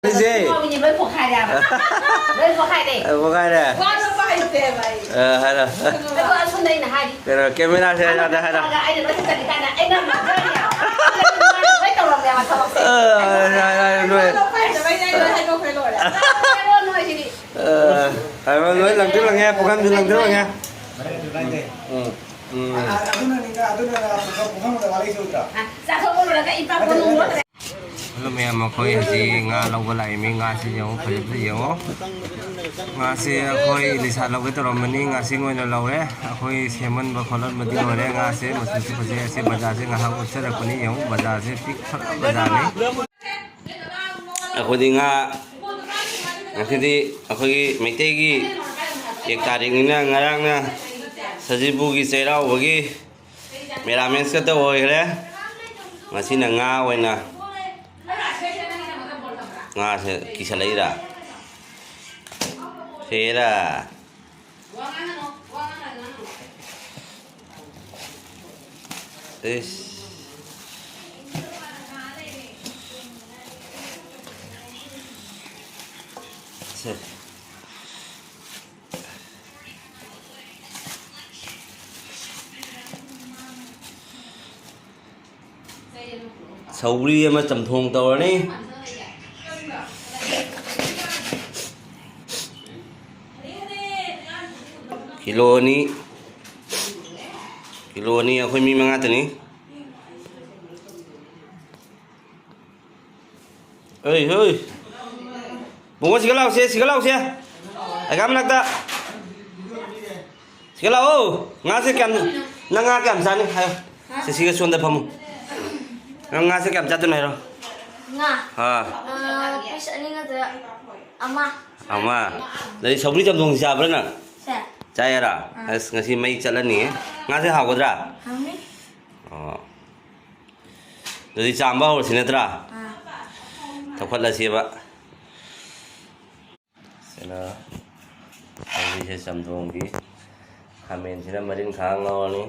cái gì với cuộc khai ra với cuộc khai này có cái này hay là anh xuống đây là hai đi cái là camera xe ra đây hay là anh đừng nói chuyện gì cả anh nằm ở đây mấy tàu lòng đèo mà tàu rồi phải mọi người lần trước là nghe program thì lần trước là nghe Hello mẹ mà khơi gì ngà lâu cái lại mình ngà sẽ giống phải rất nhiều ngà sẽ khơi đi xa lâu cái tàu mình ngà sẽ ngồi lâu đấy khơi xe mình và khói lần mình đi ngồi đấy ngà sẽ một số số sẽ bây giờ sẽ ngà hàng sẽ là cái này giống bây giờ sẽ pick phát bây giờ này khơi đi ngà khơi đi khơi mấy tay gì एक तारीख ní ngarang na sajibu gi serau bagi meramen ka to hoire ngasi na nga oina nga se kisalai ra sera es se sầu mà tầm thùng tàu này kilo ni aku mi mga tu ni ơi bunga sigalau sia agam nak tak sigalau ngasih kan nanga kam sana ayo sesiga suanda pamu nga sẽ cảm giác thế này đâu bisa ini nggak ama dari sabri jam dong siapa na caya ra ngasih mai jalan nih nga sẽ học ra dari chamba or sini tra takut lah siapa sana sabri sẽ jam dong đi kamen sini marin khang ngau nih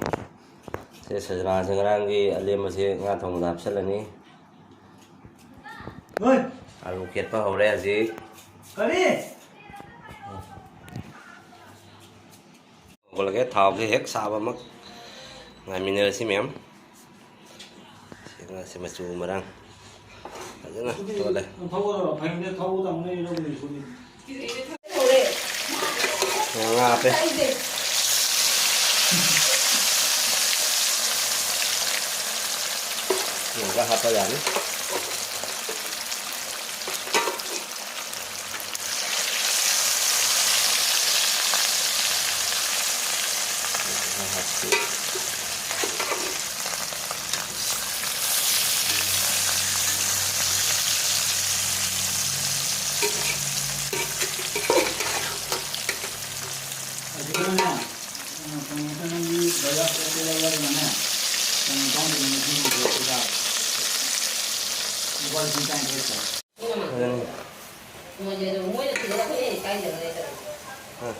sẽ sajna sangrang ki alem se nga thong dap salani oi alu khet pa hore ji kari bol ke thau ke hek sa ba mak ngai miner si mem nga se machu marang ajana to le thau phai ne thau dang ne no ni suni nga pe Enggak apa ya nih?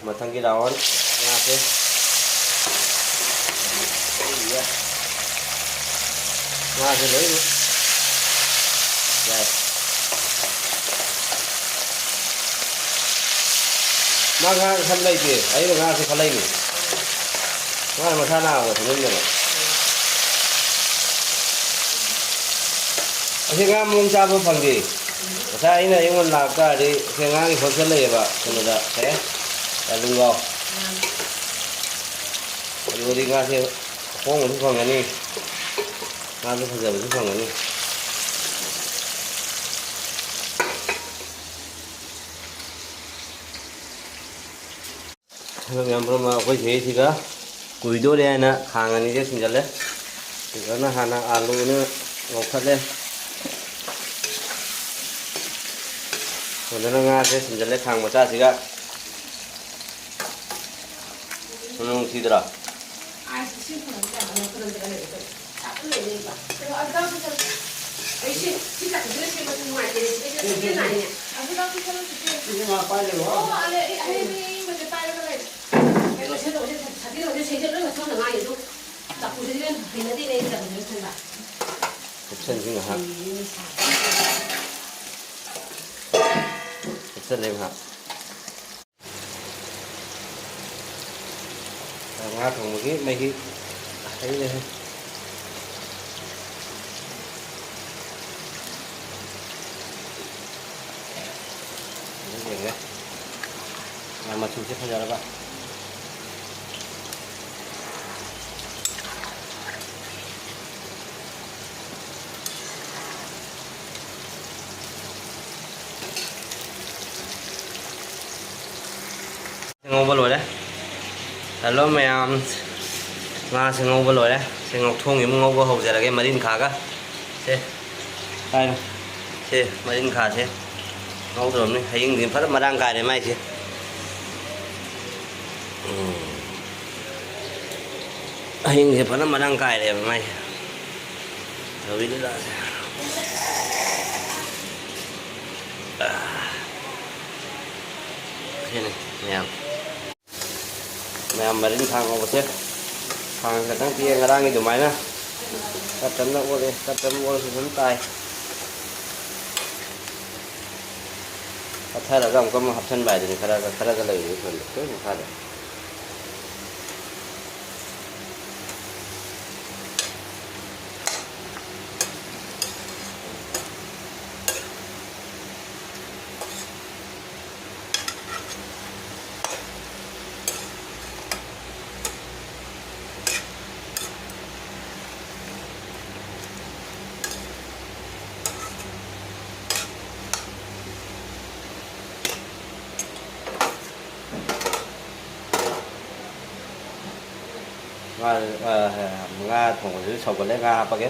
Matang cái đầu nga thế nga thế lấy luôn đây mà nga thăm đây kì ấy là nga sẽ khá lấy nga mà tha nào thì nên rồi thì nga mong cha vô phần gì saya ini yang muốn làm cả đi thì nga cái phần sẽ lấy vậy cho nên là thế lưng gò rồi đi nga thì không một phần này đi nga nó phải giờ một phần này đi rồi em bơm mà quay thế thì cả cùi đốt đây nè hàng này chứ xin chào đấy thì cái nó hàng alu nữa ngọc thật lên rồi nó nga sẽ xin chào lấy hàng một cha gì cả Nung sidra. Option sih nggak? lên hả ngã thùng một cái mấy cái thấy đây cái mà chủ sẽ không ra đâu bạn ngô vào rồi đấy hello mẹ nga sẽ ngô vào rồi đấy sẽ ngọc thùng những ngô vào hộp giờ là cái marin khá cả thế đây này thế marin khá thế ngô rồi này hay những phát mà đang cài để mai chứ hay những phát mà đang cài để mai rồi đi ra thế này mẹ marin khá ngô vào thế hàng cái tăng tiền đang cái chỗ máy nè cắt chấm nó đi cắt chấm vô chấm tay cắt thay là dòng có một học chân bài thì khai ra cái lời như thế này cứ khai được nga thùng dưới sầu còn lấy nga apa cái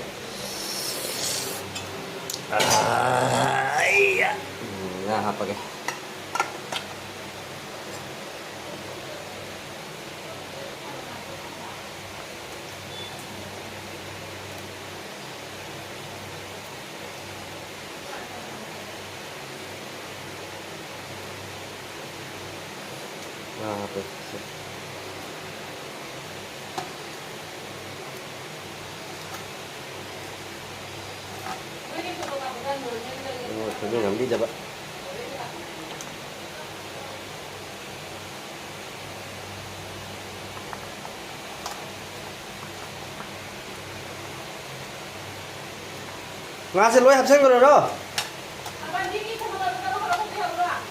nga apa cái nga apa Ini ngambil coba. Ngasih lo habis nggak ada?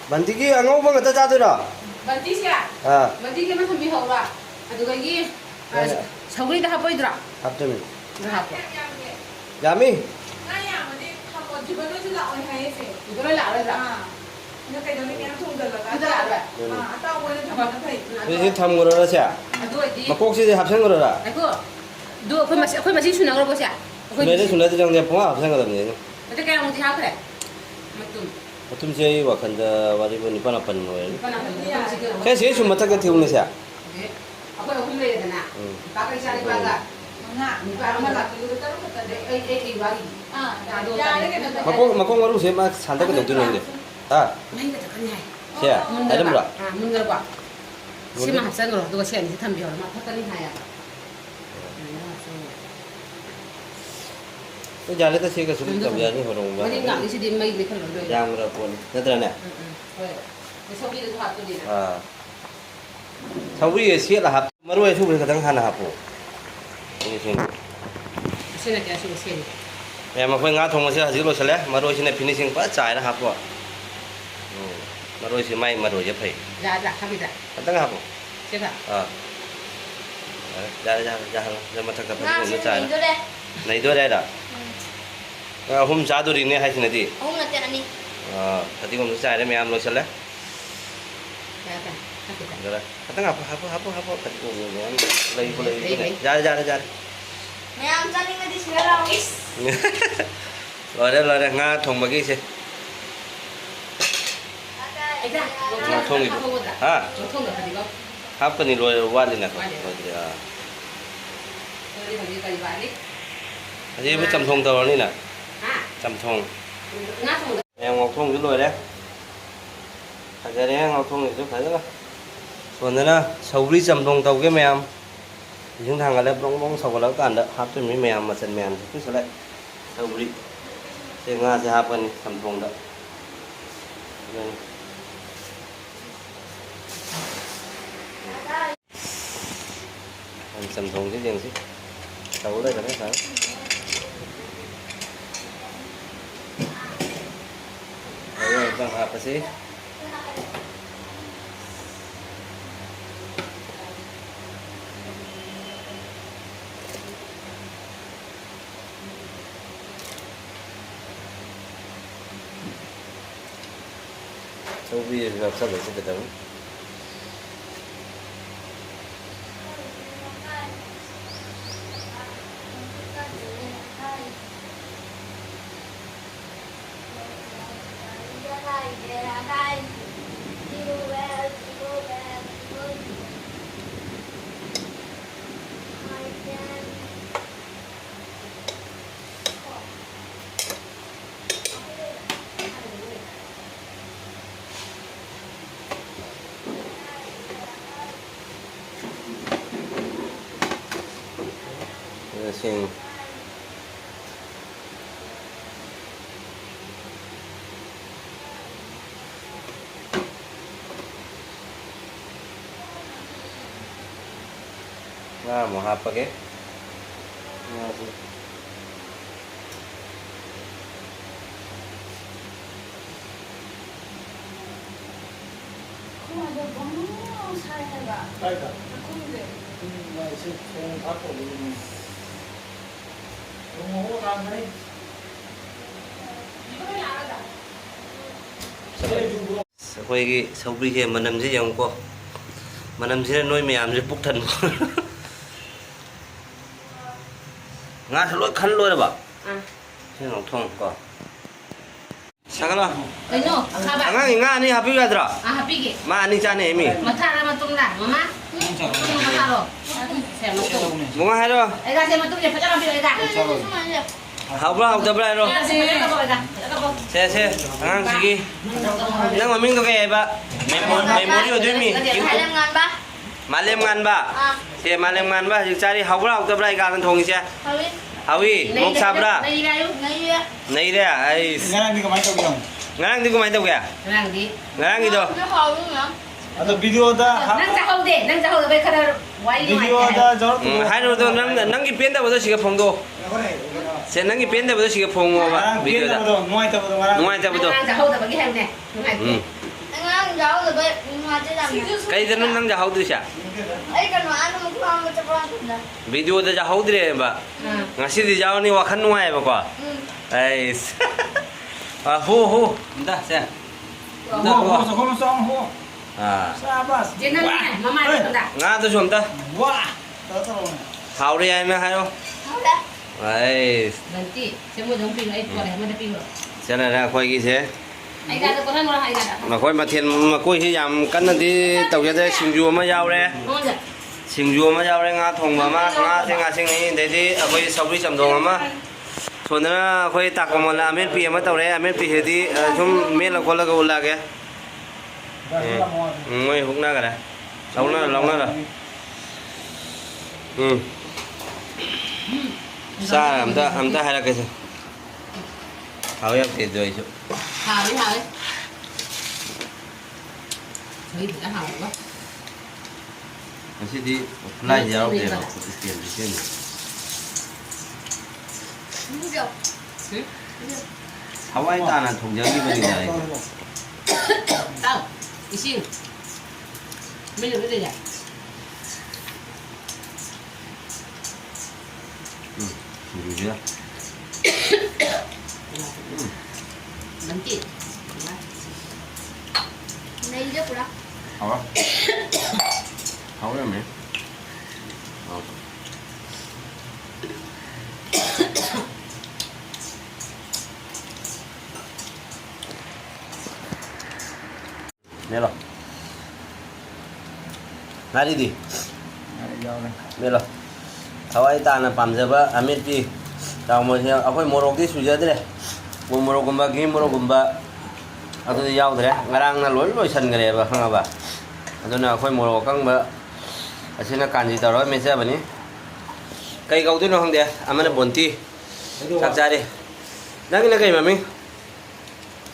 Banti ki angau bang kita jatuh dah. Banti sih ya? Banti ki macam bihau lah. Aduh lagi, sawi dah apa itu lah? Habis ni. Dah apa? Yami. Itu lah lah dah. Ini tham ngoro dah siapa? Makok sih habis ngoro dah. Aku masih sunang ngoro siapa? Sudah jangan dia punga habis ngoro ni. Itu kayak mau siapa deh? Betul sih wakan dah waribu ni pana pan ngoro. Saya sih cuma tak ketiung ni siapa? Aku aku beli dah nak. Pakai cari baga. Makok ngoro sih mah santai ke dokter ni. Ah. Main kat kan hai. Siapa? Ada berapa? Mundur gua. Si mah habis ngoro tu gua siapa ni tham bihau mah tak ni hai ya. Cái giờ lấy ta xe cái súng cầm giờ đi hoạt động mà đi ngắm đi xe đi mấy đi không được giang ra cuốn thế này nè sau khi được hoạt tôi đi sau khi xe là hấp mà rồi xuống cái thằng hana hấp ini sini xe này cái xe này em mà phải ngã thùng mà xe chỉ lo xe lẽ mà rồi xe này finishing quá trái là hấp rồi mà rồi xe may mà rồiจะphải dạ dạ hấp đi dạ thằng hấp xe cả ra mà thằng cái nó trái này tôi đây đó hôm sau tôi đi nè hay thế này hôm nào tiền anh đi thật hôm sau đấy mẹ em nói xem đấy rồi thằng hấp thật hôm mẹ em lấy này ra mẹ em cho đi đi xe đâu rồi đây nga thùng mà cái gì thùng gì ha hấp cái này rồi qua lên nè gì mới chăm thùng tao này nè chăm thùng em ngọc thùng cái rồi đấy cái đấy ngọc thùng thì phải rất là còn nữa nè sầu riêng chăm thùng tàu cái mèm những thằng ở đây bóng sầu vào đó cả đó hấp cho mấy mèm mà chân mèm cứ sẽ lại sầu riêng thì nga sẽ hấp cái chăm thùng đó chấm thùng cái gì tàu đây là cái sao rồi vâng hả bác sĩ sau khi làm sao để cho cái tấm xin mau apa ke? ꯑꯩꯈꯣꯏꯒꯤ ꯁꯧꯒ꯭ꯔꯤꯁꯦ ꯃꯅꯝꯁꯦ ꯌꯦꯡꯉꯨꯀꯣ ꯃꯅꯝꯁꯤꯅ ꯅꯣꯏ ꯃꯌꯥꯝꯁꯦ ꯄꯨꯛ ꯊꯟꯕ ꯉꯥꯁꯨ ꯂꯣꯏ ꯈꯟ ꯂꯣꯏꯔꯕ ꯁꯤ ꯉꯧꯊꯣꯡꯀꯣ ꯁꯥꯒꯠꯂꯣ ꯀꯩꯅꯣ ꯑꯈꯥꯕ ꯑꯉꯥꯡꯒꯤ ꯉꯥ ꯑꯅꯤ ꯍꯥꯞꯄꯤꯌꯨ ꯌꯥꯗ꯭ꯔꯣ ꯍꯥꯞꯄꯤꯒꯦ ꯃꯥ ꯑꯅꯤ ꯆꯥꯅꯩ ꯃꯤ ꯃꯊꯥꯔ ꯃꯇꯨꯡꯗ ꯃꯃꯥ ꯃꯊꯥꯔꯣ ꯁꯦ ꯃꯇꯨꯡ ꯃꯉꯥ ꯍꯥꯏꯔꯣ ꯑꯩꯒ ꯁꯦ ꯃꯇꯨꯡꯁꯦ ꯐꯖꯅ ꯍꯥꯞꯄꯤꯔꯣ ꯑꯩꯒ ꯍꯥꯎꯕ꯭ꯔꯥ ꯍꯥꯎꯇꯕ꯭ꯔꯥ ꯍꯥꯏꯔꯣ ꯁꯦ ꯁꯦ ꯑꯉꯥꯡꯁꯤꯒꯤ ꯅꯪ ꯃꯃꯤꯡꯗꯣ ꯀꯩ ꯍꯥꯏꯕ ꯃꯦꯃꯣꯔꯤ ꯑꯣꯏꯗꯣꯏꯃꯤ ꯃꯥꯂꯦꯝ ꯉꯥꯟꯕ ꯁꯦ ꯃꯥꯂꯦꯝ ꯉꯥꯟꯕ ꯍꯧꯖꯤꯛ ꯆꯥꯔꯤ ꯍꯥꯎꯕ꯭ꯔꯥ ꯍꯥꯎꯇꯕ꯭ꯔꯥ ꯑꯩꯒꯥꯅ ꯊꯣꯡꯉꯤꯁꯦ ꯍꯥꯎꯏ ꯃꯣꯛ ꯁꯥꯕ꯭ꯔꯥ ꯅꯩꯔꯦ ꯑꯩꯁ Ngarang di kemana kau bilang? ꯉꯔꯥꯡꯗꯤ ꯀꯃꯥꯏꯅ ꯇꯧꯒꯦ ꯉꯔꯥꯡꯒꯤꯗꯣ Atau video dah? ꯅꯪ ꯆꯥꯍꯧꯗꯦ ꯅꯪ ꯆꯥꯍꯧꯗꯕꯩ ꯈꯔ ꯋꯥꯔꯤ Video ꯅꯨꯡꯉꯥꯏꯇꯦ dah jauh tu. ꯍꯥꯏꯔꯨꯗꯣ ꯅꯪꯒꯤ ꯄꯦꯟꯗꯕꯗꯣ ꯁꯤꯒ ꯐꯣꯡꯗꯣ ꯁꯦ ꯅꯪꯒꯤ ꯄꯦꯟꯗꯕꯗꯣ siga ꯐꯣꯡꯉꯣꯕ Ngarang video ꯚꯤꯗꯤꯑꯣꯗ dah betul, muai tak betul ngarang. ꯅꯨꯡꯉꯥꯏꯇꯕꯗꯣ ꯅꯪ ꯆꯥꯍꯧꯗꯕꯒꯤ ꯍꯥꯏꯕꯅꯦ ꯅꯨꯡꯉꯥꯏꯇꯦ Ngang jauh lebih mati dah. ꯀꯩꯗꯅꯣ ꯅꯪ ꯖꯍꯧꯗ꯭ꯔꯤꯁꯦ Kan anu mungkin orang macam orang tu dah. ꯚꯤꯗꯤꯑꯣꯗ ꯖꯍꯧꯗ꯭ꯔꯦꯕ ꯉꯁꯤꯗꯤ ꯌꯥꯎꯔꯅꯤ ꯋꯥꯈꯜ ꯅꯨꯡꯉꯥꯏꯌꯦꯕꯀꯣ ꯑꯩꯁ ꯍꯣ ꯍꯣ ꯑꯝꯇ ꯁꯦ ꯑꯝꯇ ꯍꯣ Kau song ho. Sabas. ꯖꯦꯅꯔꯦꯜꯅꯦ ꯃꯃꯥ ꯃꯇꯨꯡꯗ ꯉꯥꯗꯨꯁꯨ ꯑꯝꯇ Wah. Tak tahu. ꯍꯥꯎꯔꯦ ꯍꯥꯏꯅ ꯍꯥꯏꯔꯣ Ada. ꯑꯩꯁ ꯅꯟꯇꯤ ꯁꯦꯃꯨꯗꯪ ꯄꯤꯔꯣ ꯑꯩ ꯄꯣꯔꯦ ꯑꯃꯗ ꯄꯤꯔꯣ ꯁꯤꯅꯔꯦ ꯑꯩꯈꯣꯏꯒꯤꯁꯦ ꯑꯩꯒꯥꯗ ꯀꯣꯜꯍꯟꯈ꯭ꯔꯣ ꯑꯩꯒꯥꯗ ꯃꯈꯣꯏ ꯃꯊꯦꯜ ꯃꯀꯣꯏꯁꯤ ꯌꯥꯝ ꯀꯟꯅꯗꯤ ꯇꯧꯖꯗ꯭ꯔꯦ ꯁꯤꯡꯖꯨ ꯑꯃ ꯌꯥꯎꯔꯦ ꯃꯉꯣꯟꯗ ꯁꯤꯡꯖꯨ ꯑꯃ ꯌꯥꯎꯔꯦ ꯉꯥ ꯊꯣꯡꯕ ꯑꯃ ꯉꯥꯁꯦ ꯉꯥꯁꯤꯡꯅꯤ ꯑꯗꯩꯗꯤ ꯑꯩꯈꯣꯏ ꯁꯧꯒ꯭ꯔꯤ ꯆꯝꯊꯣꯡ ꯑꯃ ꯁꯣꯝꯗꯅ ꯑꯩꯈꯣꯏ ꯇꯥꯀꯣꯃꯣꯟꯅ ꯑꯃꯦꯠꯄꯤ ꯑꯃ ꯇꯧꯔꯦ ꯑꯃꯦꯠꯄꯤꯁꯤꯗꯤ ꯁꯨꯝ ꯃꯦꯠꯂ ꯈꯣꯠꯂꯒ ꯎꯜꯂꯛꯑꯒꯦ ꯃꯣꯏ ꯍꯨꯛꯅꯈꯔꯦ ꯂꯧꯅꯔ ꯆꯥꯔ ꯑꯝꯇ ꯍꯥꯏꯔꯛꯀꯦꯁꯦ ꯍꯥꯎ ꯌꯥꯛꯇꯦꯗꯣ ꯑꯩꯁꯨ ꯍꯥꯎꯋꯤ ꯍꯥꯎꯋꯤ 저희보다 하고 ꯉꯁꯤꯗꯤ ꯈꯨꯠꯂꯥꯏꯁꯤ ꯌꯥꯎꯔꯛꯇꯦꯕ ꯏꯁꯇꯦꯟ Mudah. ꯍꯋꯥꯏ ꯇꯥꯅ ꯊꯣꯡꯖꯈꯤꯕꯅꯤꯗ ꯑꯩ 따오 이신 메뉴 어디야 ꯁꯤꯡꯖꯨꯁꯤꯗ 만띠 Naik je pula. 하와 하와야매 내려 나리디 내려 하와이 따나 밤새봐 아메띠 다음에 아코이 모로기 수저들에 뭐 모로금바 기 모로금바 아도디 야우드래 nga랑나 롤로 선그래봐 항아봐 아도나 아코이 모로 깡바 아시나 간지 따로 메자바니 kay gấu tuyết nó không đẹp à mà nó buồn ti chắc ra đi đang cái mà mình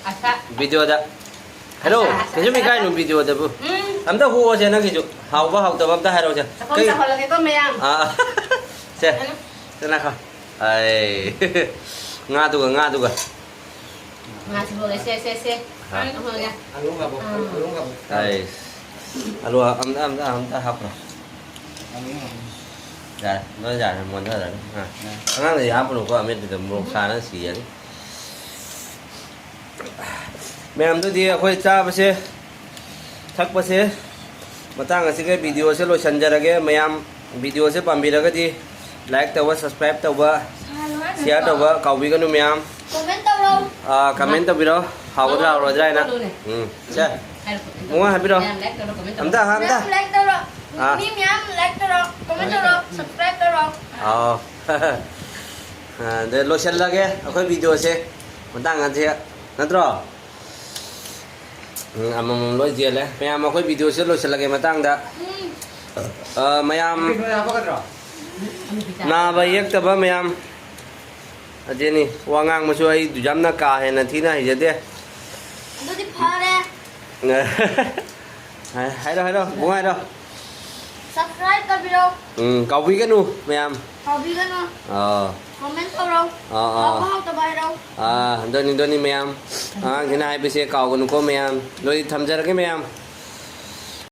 아싸 video đó hello cái giúp mình cái video đó bu 응 Amta hu che na ki ju. Hau ba hau ta bam ta hai ro che. Không sao là cái con mèo. À. Che. Thế nào không? Ai. Nga tu ga. Mà chỉ vừa cái xe. Ăn không rồi nha. Ai. Alo am ta học rồi. Dạ, nó dài muốn thôi rồi. Ha. Ngang thì áp luôn có biết từ một xa nó xì vậy. Mẹ em tôi đi khơi cha bác sĩ. Thắc bác sĩ. Mà tăng cái video sẽ lo sẵn ra cái mẹ em video sẽ bấm ra cái gì like tao subscribe tao share tao cầu vi cái núi mẹ em. Comment tao đâu? Comment tao video. Học cái nào rồi đây nè. Chưa. Muốn hai video. Làm ta. Like tao đâu? Mím nhám like tao đâu? Comment tao đâu? Subscribe tao đâu? Để lo sẵn ra cái video sẽ mà tăng cái gì nè đó. Amam lo dia le. Maya mo ko video se lo selagi matang da. Mayam na ba yek ta ba mayam. Ajeni wangang mo so ai du jam na ka he na thina hi jade. Nó đi phá đây. Hai đó, bung hai đó. Subscribe tao video. Cầu vi cái nu mayam. Kau bilang no. Comment tao đâu? Kau tao bay đâu? Doni mayam. Cái này bây giờ cầu của nó có mayam. Rồi tham gia cái mayam.